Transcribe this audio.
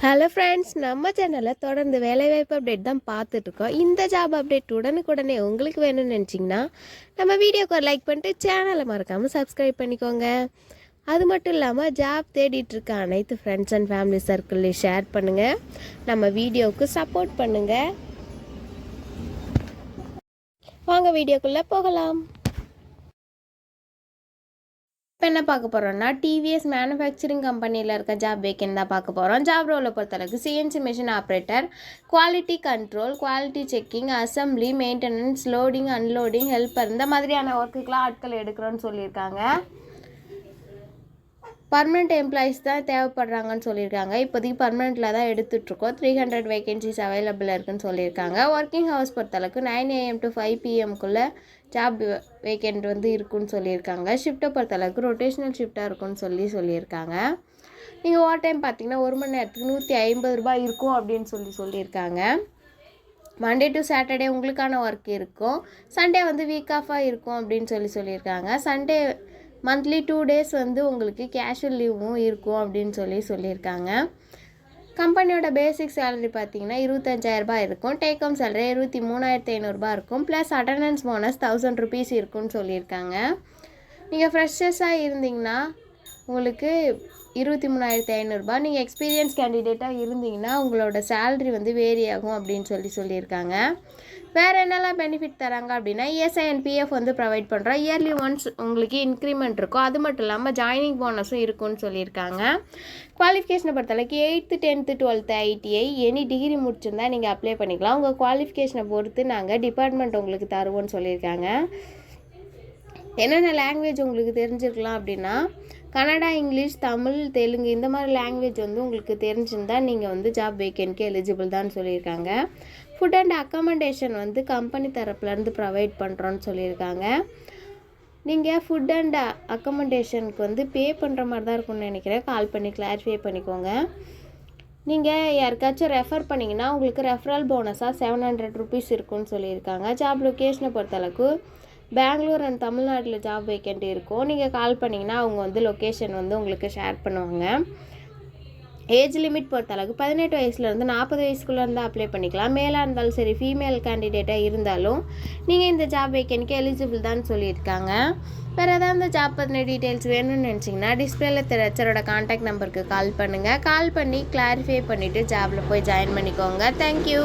Hello friends, நம்ம சேனலில் தொடர்ந்து வேலைவாய்ப்பு அப்டேட் தான் பார்த்துட்ருக்கோம். இந்த ஜாப் அப்டேட் உடனுக்குடனே உங்களுக்கு வேணும்னு நினச்சிங்கன்னா நம்ம வீடியோக்கு ஒரு லைக் பண்ணிட்டு சேனலை மறக்காமல் சப்ஸ்கிரைப் பண்ணிக்கோங்க. அது மட்டும் இல்லாமல் ஜாப் தேடிட்டுருக்க அனைத்து ஃப்ரெண்ட்ஸ் அண்ட் ஃபேமிலி சர்க்கிள்லையும் ஷேர் பண்ணுங்கள். நம்ம வீடியோவுக்கு சப்போர்ட் பண்ணுங்கள். வாங்க வீடியோக்குள்ளே போகலாம். இப்போ என்ன பார்க்க போகிறோம்னா டிவிஎஸ் மேனுஃபேக்சரிங் கம்பெனியில் இருக்க ஜாப் வேக்கன் தான் பார்க்க போகிறோம். ஜாப் ரோலை பொறுத்தளவுக்கு CNC machine operator, quality control, quality checking, assembly, maintenance, loading, unloading, helper இந்த மாதிரியான ஒர்க்குக்கெலாம் ஆட்கள் எடுக்கிறோன்னு சொல்லியிருக்காங்க. பர்மனெண்ட் எம்ப்ளாயிஸ் தான் தேவைப்படுறாங்கன்னு சொல்லியிருக்காங்க. இப்போதைக்கு பர்மனெண்ட்டில் தான் எடுத்துகிட்ருக்கோம். 300 வேகன்சிஸ் அவைலபிள் இருக்குதுன்னு சொல்லியிருக்காங்க. ஒர்க்கிங் ஹவர்ஸ் பொறுத்தளவுக்கு 9 AM to 5 PM job vacant இருக்குன்னு சொல்லியிருக்காங்க. ஷிஃப்ட்டை பொறுத்தளவுக்கு ரொட்டேஷனல் ஷிஃப்ட்டாக இருக்குன்னு சொல்லியிருக்காங்க. நீங்கள் ஓவர் டைம் பார்த்தீங்கன்னா 1 மணி நேரத்துக்கு ₹150 இருக்கும் அப்படின்னு சொல்லியிருக்காங்க. மண்டே டு சாட்டர்டே உங்களுக்கான ஒர்க் இருக்கும். சண்டே வீக் ஆஃபாக இருக்கும் அப்படின்னு சொல்லியிருக்காங்க. சண்டே மந்த்லி 2 days உங்களுக்கு கேஷுவல் லீவும் இருக்கும் அப்படின்னு சொல்லியிருக்காங்க. கம்பெனியோட பேசிக் சேலரி பார்த்தீங்கன்னா ₹25,000 இருக்கும். டேக் ஹோம் சேலரி ₹23,500 இருக்கும். ப்ளஸ் அட்டண்டன்ஸ் போனஸ் ₹1000 இருக்குன்னு சொல்லியிருக்காங்க. நீங்கள் ஃப்ரெஷர்ஸாக இருந்தீங்கன்னா உங்களுக்கு ₹23,500. நீங்கள் எக்ஸ்பீரியன்ஸ் கேண்டிடேட்டாக இருந்தீங்கன்னா உங்களோட சேலரி வேரி ஆகும் அப்படின்னு சொல்லியிருக்காங்க. வேறு என்னெல்லாம் பெனிஃபிட் தராங்க அப்படின்னா இஎஸ்ஐ அண்ட் பிஎஃப் ப்ரொவைட் பண்ணுறோம். இயர்லி ஒன்ஸ் உங்களுக்கு இன்க்ரிமெண்ட் இருக்கும். அது மட்டும் இல்லாமல் ஜாயினிங் போனஸும் இருக்குன்னு சொல்லியிருக்காங்க. குவாலிஃபிகேஷனை பொறுத்தளவுக்கு 8th 10th 12th ITI any degree முடிச்சிருந்தா நீங்கள் அப்ளை பண்ணிக்கலாம். உங்கள் குவாலிஃபிகேஷனை பொறுத்து நாங்கள் டிபார்ட்மெண்ட் உங்களுக்கு தருவோம்னு சொல்லியிருக்காங்க. என்னென்ன லாங்குவேஜ் உங்களுக்கு தெரிஞ்சிருக்கலாம் அப்படின்னா கன்னடா, இங்கிலீஷ், தமிழ், தெலுங்கு இந்த மாதிரி லாங்குவேஜ் உங்களுக்கு தெரிஞ்சிருந்தால் நீங்கள் ஜாப் வேக்கன்ட்க்கு எலிஜிபிள் தான் சொல்லியிருக்காங்க. ஃபுட் அண்ட் அக்காமடேஷன் கம்பெனி தரப்புலேருந்து ப்ரொவைட் பண்ணுறோன்னு சொல்லியிருக்காங்க. நீங்கள் ஃபுட் அண்ட் அக்காமடேஷனுக்கு பே பண்ணுற மாதிரி தான் இருக்கும்னு நினைக்கிறேன். கால் பண்ணி கிளாரிஃபை பண்ணிக்கோங்க. நீங்கள் யாருக்காச்சும் ரெஃபர் பண்ணிங்கன்னா உங்களுக்கு ரெஃபரல் போனஸாக ₹700 இருக்குன்னு சொல்லியிருக்காங்க. ஜாப் லொக்கேஷனை பொறுத்தளவுக்கு பெங்களூர் அண்ட் தமிழ்நாட்டில் ஜாப் வேக்கண்ட் இருக்கும். நீங்கள் கால் பண்ணிங்கன்னா அவங்க லொக்கேஷன் உங்களுக்கு ஷேர் பண்ணுவாங்க. ஏஜ் லிமிட் பொறுத்தளவுக்கு 18 வயசுலேருந்து 40 வயசுக்குள்ளே இருந்தால் அப்ளை பண்ணிக்கலாம். மேலாக இருந்தாலும் சரி, ஃபீமேல் கேண்டிடேட்டாக இருந்தாலும் நீங்கள் இந்த ஜாப் வேக்கன்ட்க்கு எலிஜிபிள் தான் சொல்லியிருக்காங்க. வேறு ஏதாவது இந்த ஜாப் பற்றின டீட்டெயில்ஸ் வேணும்னு நினச்சிங்கன்னா டிஸ்பிளேல தெரிச்சரோட கான்டாக்ட் நம்பருக்கு கால் பண்ணுங்கள். கால் பண்ணி கிளாரிஃபை பண்ணிவிட்டு ஜாபில் போய் ஜாயின் பண்ணிக்கோங்க. தேங்க்யூ.